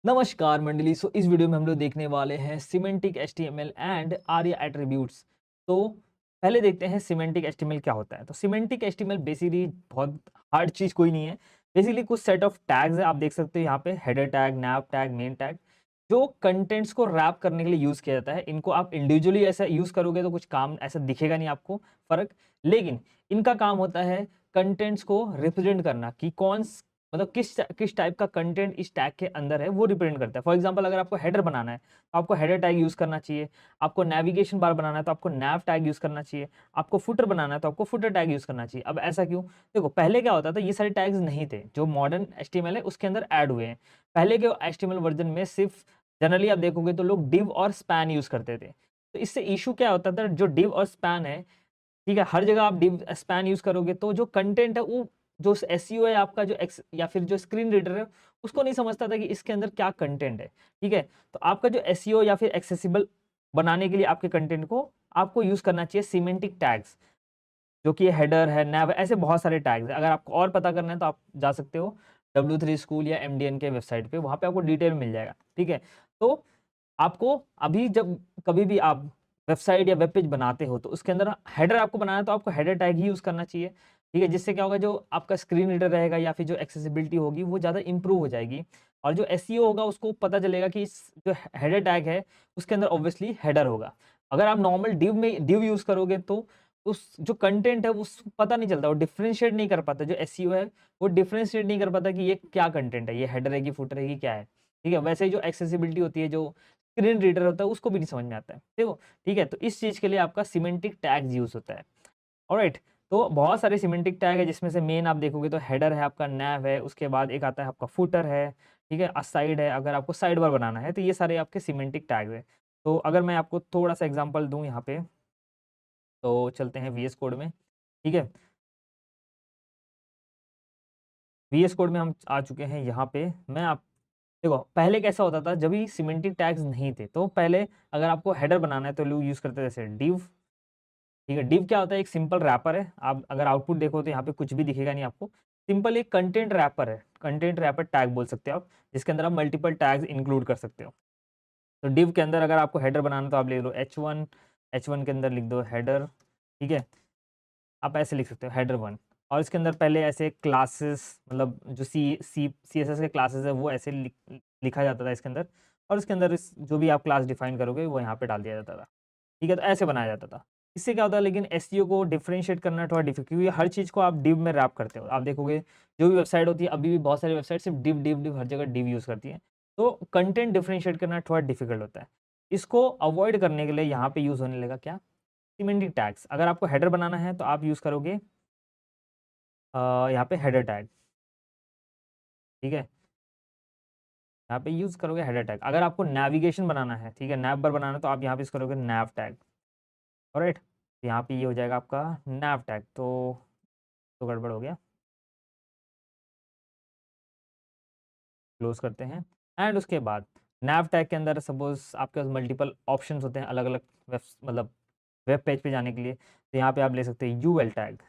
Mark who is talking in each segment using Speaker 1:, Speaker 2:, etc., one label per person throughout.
Speaker 1: नमस्कार मंडली। इस वीडियो में हम लोग देखने वाले हैं semantic HTML and Arya attributes. तो पहले देखते हैं सिमेंटिक एचटीएमएल क्या होता है। तो सिमेंटिक एचटीएमएल बेसिकली बहुत हार्ड चीज कोई नहीं है। बेसिकली कुछ सेट ऑफ टैग्स है, आप देख सकते हो यहाँ पे हेडर टैग, नैव टैग, मेन टैग, जो कंटेंट्स को रैप करने के लिए यूज किया जाता है। इनको आप इंडिविजुअली ऐसा यूज करोगे तो कुछ काम ऐसा दिखेगा नहीं आपको फर्क, लेकिन इनका काम होता है कंटेंट्स को रिप्रेजेंट करना कि कौन मतलब किस टाइप का कंटेंट इस टैग के अंदर है वो रिप्रेजेंट करता है। फॉर एग्जांपल अगर आपको हेडर बनाना है तो आपको हेडर टैग यूज करना चाहिए, आपको नेविगेशन बार बनाना है तो आपको नैव टैग यूज करना चाहिए, आपको फुटर बनाना है तो आपको फुटर टैग यूज करना चाहिए। अब ऐसा क्यों? देखो, पहले क्या होता था, ये सारे टैग्स नहीं थे जो मॉडर्न एचटीएमएल है उसके अंदर ऐड हुए हैं। पहले के एचटीएमएल वर्जन में सिर्फ जनरली आप देखोगे तो लोग डिव और स्पैन यूज करते थे। तो इससे इशू क्या होता था, जो डिव और स्पैन है, ठीक है, हर जगह आप डिव स्पैन यूज करोगे तो जो कंटेंट है वो, जो एसईओ है आपका, जो एक्स या फिर जो स्क्रीन रीडर है, उसको नहीं समझता था कि इसके अंदर क्या कंटेंट है। ठीक है, तो आपका जो एसईओ या फिर एक्सेसिबल बनाने के लिए आपके कंटेंट को आपको यूज करना चाहिए सिमेंटिक टैग्स, जो कि हेडर है, नैव है, ऐसे बहुत सारे टैग्स हैं। अगर आपको और पता करना है तो आप जा सकते हो W3 स्कूल या एमडीएन के वेबसाइट पे, वहां पे आपको डिटेल मिल जाएगा। ठीक है, तो आपको अभी जब कभी भी आप वेबसाइट या वेब पेज बनाते हो तो उसके अंदर हेडर आपको बनाना है तो आपको हेडर टैग ही यूज करना चाहिए। ठीक है, जिससे क्या होगा, जो आपका स्क्रीन रीडर रहेगा या फिर जो एक्सेसिबिलिटी होगी वो ज़्यादा इंप्रूव हो जाएगी, और जो एसईओ होगा उसको पता चलेगा कि इस जो हेडर टैग है उसके अंदर ऑब्वियसली हेडर होगा। अगर आप नॉर्मल डिव यूज करोगे तो उस जो कंटेंट है उस पता नहीं चलता, वो डिफरेंशिएट नहीं कर पाता, जो एसईओ है वो डिफरेंशिएट नहीं कर पाता कि ये क्या कंटेंट है, ये हेडर है कि फुटर है कि क्या है। ठीक है, वैसे ही जो एक्सेसिबिलिटी होती है, जो स्क्रीन रीडर होता है, उसको भी नहीं समझ में आता है। देखो, ठीक है, तो इस चीज के लिए आपका सिमेंटिक टैग्स यूज होता है। ऑलराइट, तो बहुत सारे सिमेंटिक टैग है जिसमें से मेन आप देखोगे तो हेडर है, आपका नैव है, उसके बाद एक आता है आपका फुटर है, ठीक है, असाइड है, अगर आपको साइड बार बनाना है तो ये सारे आपके सिमेंटिक टैग्स है। तो अगर मैं आपको थोड़ा सा एग्जांपल दूं यहाँ पे, तो चलते हैं वीएस कोड में। ठीक है, वीएस कोड में हम आ चुके हैं। यहाँ पे मैं आप देखो, पहले कैसा होता था, जब भी सिमेंटिक टैग्स नहीं थे तो पहले अगर आपको हेडर बनाना है तो लोग यूज करते थे जैसे डिव। ठीक है, डिव क्या होता है, एक सिंपल रैपर है। आप अगर आउटपुट देखो तो यहाँ पे कुछ भी दिखेगा नहीं आपको। सिंपल एक कंटेंट रैपर है, कंटेंट रैपर टैग बोल सकते हो आप, जिसके अंदर आप मल्टीपल टैग्स इंक्लूड कर सकते हो। तो डिव के अंदर अगर आपको हेडर बनाना है तो आप लिख लो H1, H1 के अंदर लिख दो हेडर। ठीक है, आप ऐसे लिख सकते हो हेडर वन, और इसके अंदर पहले ऐसे क्लासेस, मतलब जो सी एस एस के क्लासेस है वो ऐसे लिखा जाता था इसके अंदर, और इसके अंदर जो भी आप क्लास डिफाइन करोगे वो यहाँ पे डाल दिया जाता था। ठीक है, तो ऐसे बनाया जाता था। इससे क्या होता है, लेकिन एसईओ को डिफरेंशिएट करना थोड़ा डिफिकल्ट, क्योंकि हर चीज़ को आप डिव में रैप करते हो। आप देखोगे जो भी वेबसाइट होती है, अभी भी बहुत सारी वेबसाइट सिर्फ डिव डिव डिव हर जगह डिव यूज़ करती है। तो कंटेंट डिफरेंशिएट करना थोड़ा डिफिकल्ट होता है। इसको अवॉइड करने के लिए यहाँ पे यूज़ होने लगा क्या, सिमेंटिक टैग्स। अगर आपको हेडर बनाना है तो आप यूज़ करोगे यहाँ पे हेडर टैग। ठीक है, यहाँ पे यूज़ करोगे हेडर टैग। अगर आपको नेविगेशन बनाना है, ठीक है, नैव बार बनाना है, तो आप यहाँ पे यूज़ करोगे नैव टैग। ऑलराइट, तो यहाँ पे ये हो जाएगा आपका नैव टैग। तो गड़बड़ हो गया, क्लोज करते हैं। एंड उसके बाद नैव टैग के अंदर सपोज आपके पास मल्टीपल ऑप्शंस होते हैं अलग अलग वेब, मतलब वेब पेज पे जाने के लिए। तो यहाँ पे आप ले सकते हैं यूएल टैग।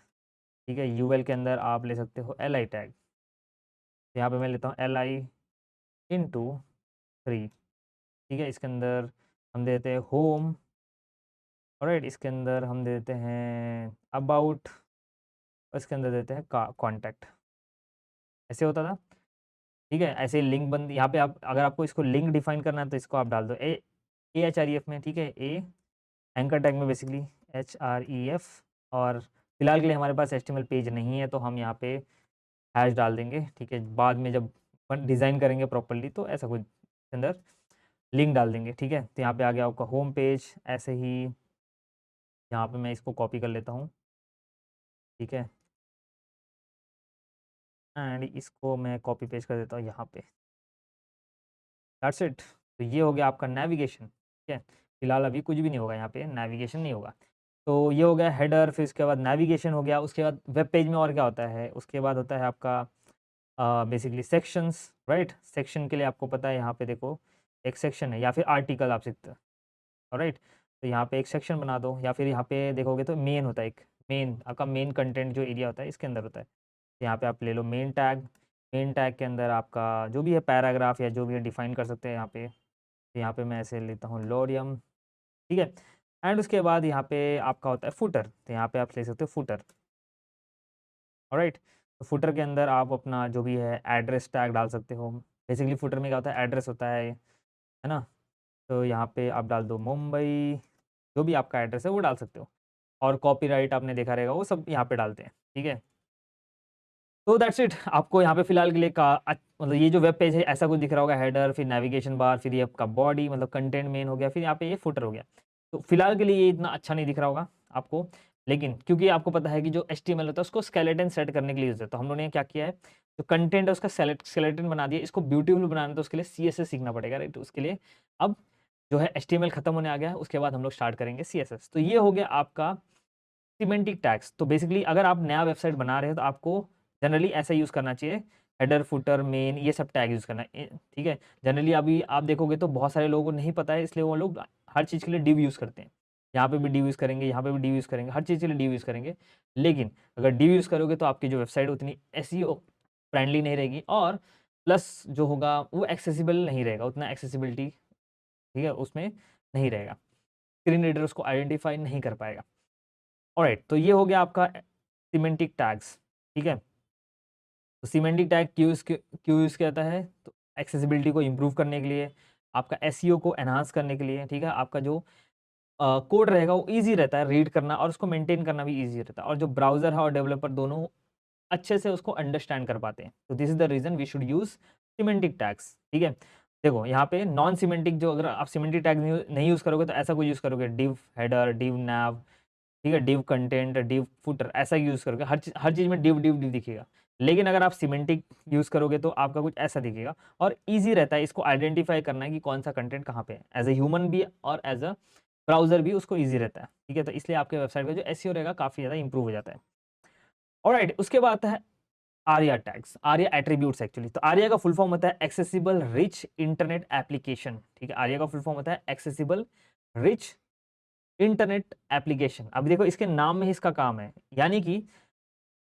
Speaker 1: ठीक है, यूएल के अंदर आप ले सकते हो एल आई टैग। तो यहाँ पे मैं लेता हूँ Li/3। ठीक है, इसके अंदर हम देते हैं होम। ऑलराइट, इसके अंदर हम देते हैं अबाउट, और इसके अंदर देते हैं कॉन्टैक्ट। ऐसे होता था। ठीक है, ऐसे लिंक बंद, यहाँ पे आप अगर आपको इसको लिंक डिफाइन करना है तो इसको आप डाल दो AHREF में। ठीक है, एंकर टैग में बेसिकली HREF। और फिलहाल के लिए हमारे पास HTML पेज नहीं है तो हम यहाँ पे हैश डाल देंगे। ठीक है, बाद में जब डिज़ाइन करेंगे प्रॉपरली तो ऐसा कुछ अंदर लिंक डाल देंगे। ठीक है, तो यहाँ पे आ गया आपका होम पेज। ऐसे ही यहाँ पे मैं इसको कॉपी कर लेता हूँ। ठीक है, एंड इसको मैं कॉपी पेस्ट कर देता हूँ यहाँ पे। That's it. तो ये हो गया आपका नेविगेशन। ठीक है, फिलहाल अभी कुछ भी नहीं होगा, यहाँ पे नेविगेशन नहीं होगा। तो ये हो गया हेडर, फिर उसके बाद नेविगेशन हो गया। उसके बाद वेब पेज में और क्या होता है, उसके बाद होता है आपका बेसिकली सेक्शंस। राइट, सेक्शन के लिए आपको पता है, यहाँ पे देखो एक सेक्शन है या फिर आर्टिकल आप सकते हो। राइट, तो यहाँ पे एक सेक्शन बना दो, या फिर यहाँ पे देखोगे तो मेन होता है, एक मेन आपका मेन कंटेंट जो एरिया होता है इसके अंदर होता है। तो यहाँ पे आप ले लो मेन टैग। मेन टैग के अंदर आपका जो भी है पैराग्राफ या जो भी है डिफाइन कर सकते हैं यहाँ पे। तो यहाँ पे मैं ऐसे लेता हूँ लोरियम, ठीक है। एंड उसके बाद यहाँ पे आपका होता है फुटर, तो यहाँ पे आप ले सकते हो फुटर, ऑलराइट। तो फुटर के अंदर आप अपना जो भी है एड्रेस टैग डाल सकते हो। बेसिकली फुटर में क्या होता है, एड्रेस होता है ना। तो यहाँ पे आप डाल दो मुंबई, जो भी आपका एड्रेस है वो डाल सकते हो। और कॉपीराइट आपने देखा रहेगा वो सब यहाँ पे डालते हैं, ठीक है। तो दैट्स इट। आपको यहाँ पे फिलहाल के लिए मतलब ये जो वेब पेज है ऐसा कुछ दिख रहा होगा, हेडर, फिर नेविगेशन बार, फिर ये आपका बॉडी मतलब कंटेंट मेन हो गया, फिर यहाँ पे ये फुटर हो गया। तो फिलहाल के लिए ये इतना अच्छा नहीं दिख रहा होगा आपको, लेकिन क्योंकि आपको पता है कि जो HTML होता है उसको स्केलेटन सेट करने के लिए यूज है। तो हम लोगों ने क्या किया है, जो कंटेंट है उसका स्केलेटन बना दिया। इसको ब्यूटीफुल बनाना है तो उसके लिए CSS सीखना पड़ेगा, राइट। उसके लिए अब जो है HTML खत्म होने आ गया है, उसके बाद हम लोग स्टार्ट करेंगे CSS। तो ये हो गया आपका सिमेंटिक टैग्स। तो बेसिकली अगर आप नया वेबसाइट बना रहे हो तो आपको जनरली ऐसा यूज़ करना चाहिए, हेडर, फुटर, मेन, ये सब टैग यूज़ करना है, ठीक है। जनरली अभी आप देखोगे तो बहुत सारे लोगों को नहीं पता है, इसलिए वो लोग हर चीज़ के लिए डिव यूज़ करते हैं। यहाँ पे भी डिव यूज़ करेंगे, यहाँ पे भी डिव यूज़ करेंगे, हर चीज़ के लिए डिव यूज़ करेंगे। लेकिन अगर डिव यूज़ करोगे तो आपकी जो वेबसाइट उतनी SEO फ्रेंडली नहीं रहेगी, और प्लस जो होगा वो एक्सेसिबल नहीं रहेगा, उतना एक्सेसिबिलिटी, ठीक है, उसमें नहीं रहेगा। स्क्रीन रीडर उसको आइडेंटिफाई नहीं कर पाएगा। ऑलराइट, तो ये हो गया आपका सिमेंटिक टैग्स, ठीक है। तो सिमेंटिक टैग क्यों यूज़ किया जाता है, तो एक्सेसिबिलिटी को इम्प्रूव करने के लिए, आपका SEO को एनहांस करने के लिए, ठीक है। आपका जो कोड रहेगा वो ईजी रहता है रीड करना, और उसको मेंटेन करना भी ईजी रहता है, और जो ब्राउज़र है और डेवलपर दोनों अच्छे से उसको अंडरस्टैंड कर पाते हैं। तो this is the reason we should use semantic tags, ठीक है। देखो यहाँ पे नॉन सिमेंटिक, जो अगर आप सिमेंटिक टैग नहीं यूज़ करोगे तो ऐसा कुछ यूज़ करोगे, डिव हेडर, डिव नैव, ठीक है, डिव कंटेंट, डिव फुटर, ऐसा यूज़ करोगे, हर चीज़ में डिव डिव डिव दिखेगा। लेकिन अगर आप सिमेंटिक यूज़ करोगे तो आपका कुछ ऐसा दिखेगा, और ईज़ी रहता है इसको आइडेंटिफाई करना है कि कौन सा कंटेंट कहाँ पे है। एज ए ह्यूमन भी और एज अ ब्राउज़र भी उसको ईज़ी रहता है, ठीक है। तो इसलिए आपके वेबसाइट का जो SEO रहेगा काफ़ी ज़्यादा इंप्रूव हो जाता है। ऑलराइट, उसके बाद आता है Arya tags, Arya attributes actually. तो आर्या का फुल फॉर्म होता है एक्सेसिबल रिच इंटरनेट एप्लीकेशन, ठीक है। आर्या का फुल फॉर्म होता है एक्सेसिबल रिच इंटरनेट एप्लीकेशन। अब देखो इसके नाम में ही इसका काम है, यानी कि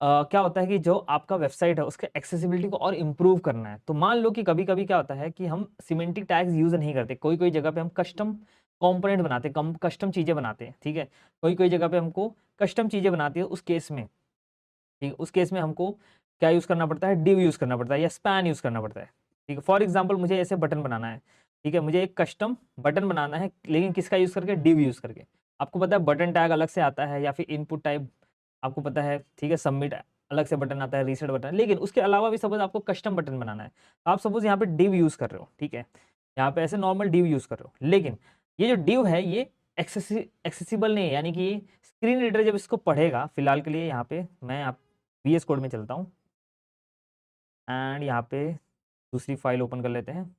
Speaker 1: क्या होता है कि जो आपका वेबसाइट है उसके एक्सेसिबिलिटी को और इम्प्रूव करना है। तो मान लो कि कभी-कभी क्या होता है कि हम सिमेंटिक टैग्स यूज़ नहीं करते, कोई-कोई जगह पे हम कस्टम कंपोनेंट बनाते हैं, कस्टम चीज़ें बनाते हैं, ठीक है। कोई-कोई जगह पे हमको कस्टम चीज़ें बनाती है, उस केस में, ठीक है, उस केस में हमको क्या यूज़ करना पड़ता है, डिव यूज़ करना पड़ता है या स्पैन यूज़ करना पड़ता है, ठीक है। फॉर एग्जांपल मुझे ऐसे बटन बनाना है, ठीक है, मुझे एक कस्टम बटन बनाना है, लेकिन किसका यूज़ करके, डिव यूज़ करके। आपको पता है बटन टैग अलग से आता है, या फिर इनपुट टाइप आपको पता है, ठीक है, सबमिट अलग से बटन आता है, रीसेट बटन। लेकिन उसके अलावा भी सपोज आपको कस्टम बटन बनाना है, तो आप सपोज यहाँ पे डिव यूज़ कर रहे हो, ठीक है, यहाँ पे ऐसे नॉर्मल डिव यूज़ कर रहे हो, लेकिन ये जो डिव है ये एक्सेसिबल नहीं है, यानी कि स्क्रीन रीडर जब इसको पढ़ेगा, फिलहाल के लिए यहाँ पे मैं आप VS कोड में चलता हूँ, एंड यहाँ पे दूसरी फाइल ओपन कर लेते हैं,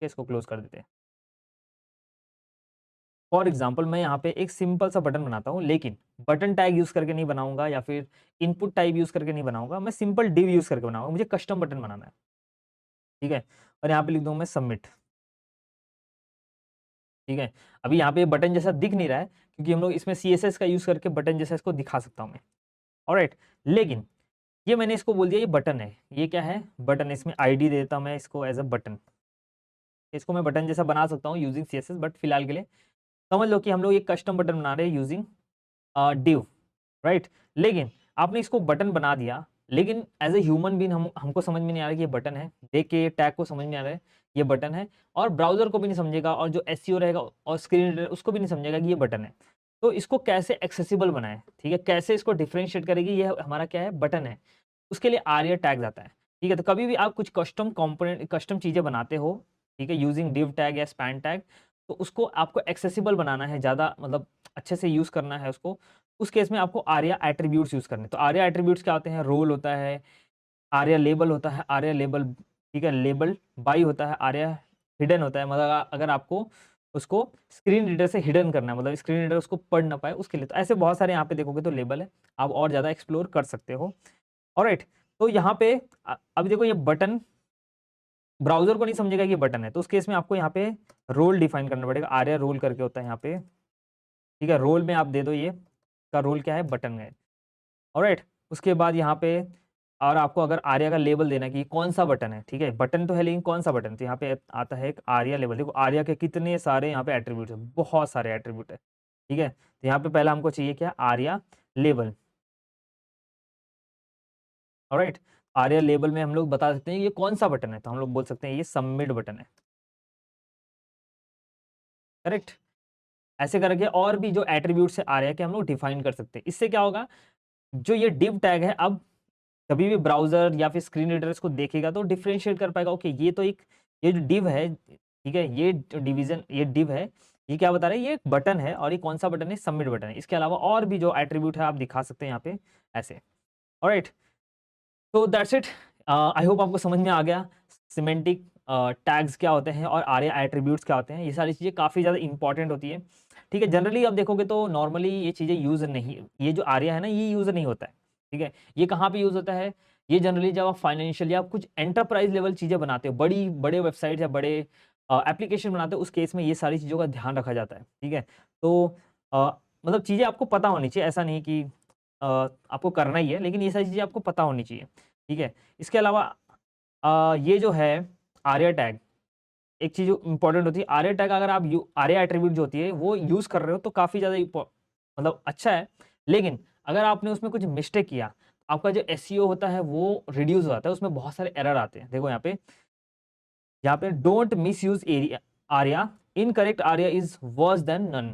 Speaker 1: इसको क्लोज कर देते हैं। फॉर एग्जाम्पल मैं यहाँ पे एक सिंपल सा बटन बनाता हूँ, लेकिन बटन टैग यूज़ करके नहीं बनाऊंगा, या फिर इनपुट टाइप यूज़ करके नहीं बनाऊंगा, मैं सिंपल डिव यूज़ करके बनाऊंगा। मुझे कस्टम बटन बनाना है, ठीक है, और यहाँ पे लिख दूँ मैं सबमिट, ठीक है। अभी यहाँ पे बटन जैसा दिख नहीं रहा है, क्योंकि हम लोग इसमें CSS का यूज़ करके बटन जैसा इसको दिखा सकता हूँ मैं, ऑलराइट। लेकिन ये मैंने इसको बोल दिया ये बटन है, ये क्या है, बटन। इसमें ID देता हूँ मैं इसको एज अ बटन, इसको मैं बटन जैसा बना सकता हूँ यूजिंग CSS, बट फिलहाल के लिए समझ लो कि हम लोग एक कस्टम बटन बना रहे हैं यूजिंग डिव, राइट। लेकिन आपने इसको बटन बना दिया, लेकिन एज ए ह्यूमन बीन हमको समझ में नहीं आ रहा कि ये बटन है, देख के टैग को समझ में आ रहा है ये बटन है, और ब्राउजर को भी नहीं समझेगा, और जो SEO रहेगा और स्क्रीन रीडर उसको भी नहीं समझेगा कि ये बटन है। तो इसको कैसे एक्सेसिबल बनाए, ठीक है, कैसे इसको डिफ्रेंशिएट करेगी, ये हमारा क्या है, बटन है। उसके लिए आर्या टैग्स आता है, ठीक है। तो कभी भी आप कुछ कस्टम कंपोनेंट, कस्टम चीज़ें बनाते हो, ठीक है, यूजिंग डिव टैग या स्पैन टैग, तो उसको आपको एक्सेसिबल बनाना है, ज़्यादा मतलब अच्छे से यूज़ करना है उसको। उस केस में आपको आर्या एट्रीब्यूट्स यूज़ करने। तो आर्या एट्रीब्यूट्स क्या होते हैं, रोल होता है, आर्या लेबल होता है, आर्या लेबल, ठीक है, लेबल बाई होता है, आर्या हिडन होता है, मतलब अगर आपको उसको स्क्रीन रीडर से हिडन करना है, मतलब स्क्रीन रीडर उसको पढ़ ना पाए उसके लिए। तो ऐसे बहुत सारे यहाँ पे देखोगे तो लेबल है, आप और ज़्यादा एक्सप्लोर कर सकते हो, ऑलराइट। तो यहाँ पे अभी देखो ये बटन ब्राउजर को नहीं समझेगा कि ये बटन है, तो उस केस में आपको यहाँ पे रोल डिफाइन करना पड़ेगा, आर्या रोल करके होता है यहाँ पे, ठीक है। रोल में आप दे दो ये का रोल क्या है, बटन है, ऑलराइट। उसके बाद यहाँ पे और आपको अगर आर्या का लेबल देना है कि कौन सा बटन है, ठीक है, बटन तो है लेकिन कौन सा बटन, तो यहाँ पे आता है एक आर्या लेबल। देखो आर्या के कितने सारे यहाँ पे एट्रीब्यूट है, बहुत सारे एट्रीब्यूट है, ठीक है। तो यहाँ पे पहला हमको चाहिए क्या, Arya label. Alright, Arya label में हम लोग बता सकते हैं ये कौन सा बटन है, तो हम लोग बोल सकते हैं ये सबमिट बटन है, करेक्ट। ऐसे करके और भी जो एट्रीब्यूट्स है आर्या के हम लोग डिफाइन कर सकते हैं। इससे क्या होगा, जो ये div टैग है, अब कभी भी ब्राउजर या फिर स्क्रीन रीडर इसको देखेगा तो डिफरेंशिएट कर पाएगा, ओके ये तो एक, ये जो div है, ठीक है, ये डिवीजन, ये div है, ये क्या बता रहा है, ये एक बटन है, और ये कौन सा बटन है, सबमिट बटन है। इसके अलावा और भी जो एट्रीब्यूट है आप दिखा सकते हैं यहाँ पे ऐसे। ऑलराइट, तो दैट्स इट। आई होप आपको समझ में आ गया सिमेंटिक टैग्स क्या होते हैं और आर्या एट्रीब्यूट्स क्या होते हैं। ये सारी चीज़ें काफ़ी ज़्यादा इंपॉर्टेंट होती है, ठीक है। जनरली आप देखोगे तो नॉर्मली ये चीज़ें यूज़ नहीं, ये जो आर्या है ना, ये यूज़ नहीं होता है, ठीक है। ये कहाँ पे यूज़ होता है, ये जनरली जब आप फाइनेंशियल या कुछ एंटरप्राइज लेवल चीज़ें बनाते हो, बड़ी बड़े वेबसाइट या बड़े एप्लीकेशन बनाते हो, उस केस में ये सारी चीज़ों का ध्यान रखा जाता है, ठीक है। तो मतलब चीज़ें आपको पता होनी चाहिए, ऐसा नहीं कि आपको करना ही है, लेकिन ये सारी चीज़ें आपको पता होनी चाहिए, ठीक है। इसके अलावा ये जो है आर्या टैग, एक चीज़ जो इंपॉर्टेंट होती है, आर्या टैग अगर आप आर्या एट्रीब्यूट जो होती है वो यूज़ कर रहे हो तो काफ़ी ज़्यादा मतलब अच्छा है। लेकिन अगर आपने उसमें कुछ मिस्टेक किया, आपका जो एसईओ होता है वो रिड्यूस हो जाता है, उसमें बहुत सारे एरर आते हैं। देखो यहाँ पे don't misuse ARIA ARIA, incorrect ARIA is worse than none,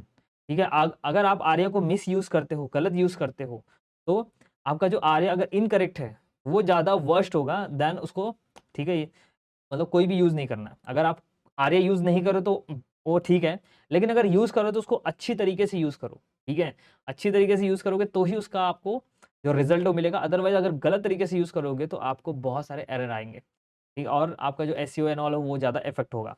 Speaker 1: ठीक है। अगर आप आर्या को मिस यूज करते हो, गलत यूज करते हो, तो आपका जो आर्या अगर इनकरेक्ट है वो ज़्यादा वर्स्ट होगा देन उसको, ठीक है। मतलब कोई भी यूज़ नहीं करना है। अगर आप आर्या यूज़ नहीं करो तो वो ठीक है, लेकिन अगर यूज़ करो तो उसको अच्छी तरीके से यूज़ करो, ठीक है। अच्छी तरीके से यूज़ करोगे तो ही उसका आपको जो रिजल्ट वो मिलेगा, अदरवाइज अगर गलत तरीके से यूज़ करोगे तो आपको बहुत सारे एरर आएंगे, ठीक है, और आपका जो एसईओ एंड ऑल है वो ज़्यादा इफेक्ट होगा।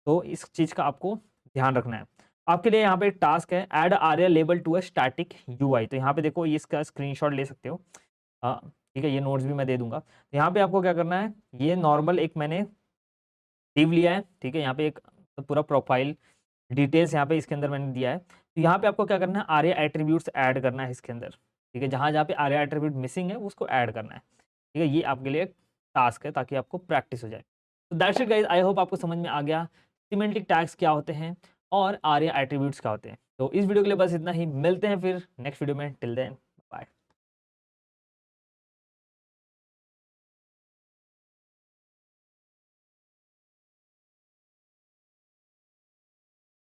Speaker 1: तो इस चीज़ का आपको ध्यान रखना है। आपके लिए यहाँ पे टास्क है add ARIA label to a static UI. तो यहाँ पे देखो ये इसका स्क्रीनशॉट ले सकते हो, ठीक है, ये नोट्स भी मैं दे दूंगा। तो यहाँ पे आपको क्या करना है, ये नॉर्मल एक मैंने div लिया है, ठीक है। यहाँ पे एक तो पूरा प्रोफाइल डिटेल्स यहाँ पे इसके अंदर मैंने दिया है। तो यहाँ पे आपको क्या करना है, आर्या एट्रीब्यूट्स ऐड करना है इसके अंदर, ठीक है। जहाँ जहाँ पे आर्या एट्रीब्यूट मिसिंग है उसको ऐड करना है, ठीक है। ये आपके लिए टास्क है ताकि आपको प्रैक्टिस हो जाए। तो that's it guys, I hope आपको समझ में आ गया सिमेंटिक टैग्स क्या होते हैं और आर्या एट्रीब्यूट्स क्या होते हैं। तो इस वीडियो के लिए बस इतना ही, मिलते हैं फिर नेक्स्ट वीडियो में, टिल देन